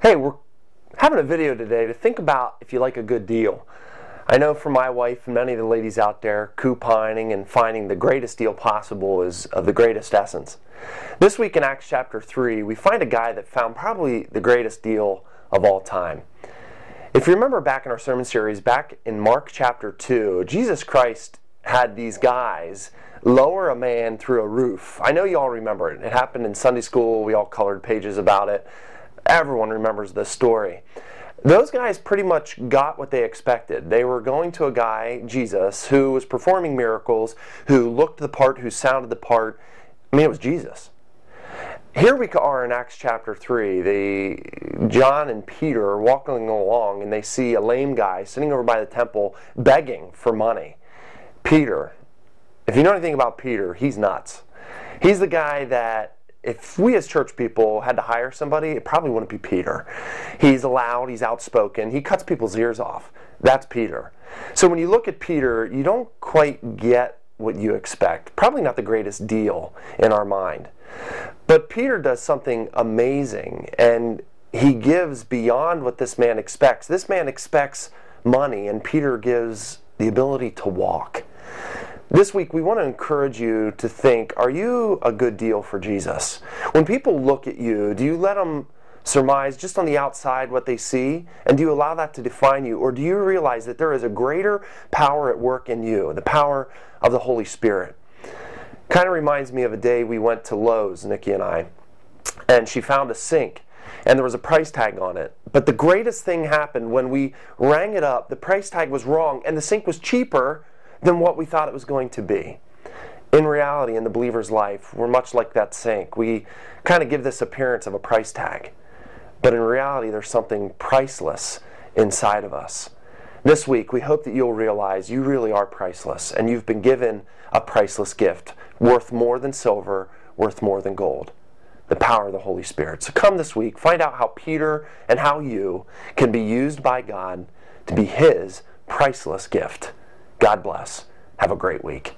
Hey, we're having a video today to think about if you like a good deal. I know for my wife and many of the ladies out there, couponing and finding the greatest deal possible is of the greatest essence. This week in Acts chapter 3, we find a guy that found probably the greatest deal of all time. If you remember back in our sermon series, back in Mark chapter 2, Jesus Christ had these guys lower a man through a roof. I know you all remember it. It happened in Sunday school. We all colored pages about it. Everyone remembers this story. Those guys pretty much got what they expected. They were going to a guy, Jesus, who was performing miracles, who looked the part, who sounded the part. I mean, it was Jesus. Here we are in Acts chapter 3. John and Peter are walking along, and they see a lame guy sitting over by the temple begging for money. Peter, if you know anything about Peter, he's nuts. He's the guy that if we as church people had to hire somebody, it probably wouldn't be Peter. He's loud, he's outspoken, he cuts people's ears off. That's Peter. So when you look at Peter, you don't quite get what you expect. Probably not the greatest deal in our mind. But Peter does something amazing, and he gives beyond what this man expects. This man expects money, and Peter gives the ability to walk. This week, we want to encourage you to think, are you a good deal for Jesus? When people look at you, do you let them surmise just on the outside what they see? And do you allow that to define you? Or do you realize that there is a greater power at work in you, the power of the Holy Spirit? Kind of reminds me of a day we went to Lowe's, Nikki and I, and she found a sink, and there was a price tag on it. But the greatest thing happened when we rang it up. The price tag was wrong, and the sink was cheaper than what we thought it was going to be. In reality, in the believer's life, we're much like that sink. We kind of give this appearance of a price tag. But in reality, there's something priceless inside of us. This week, we hope that you'll realize you really are priceless, and you've been given a priceless gift, worth more than silver, worth more than gold. The power of the Holy Spirit. So come this week, find out how Peter and how you can be used by God to be His priceless gift. God bless. Have a great week.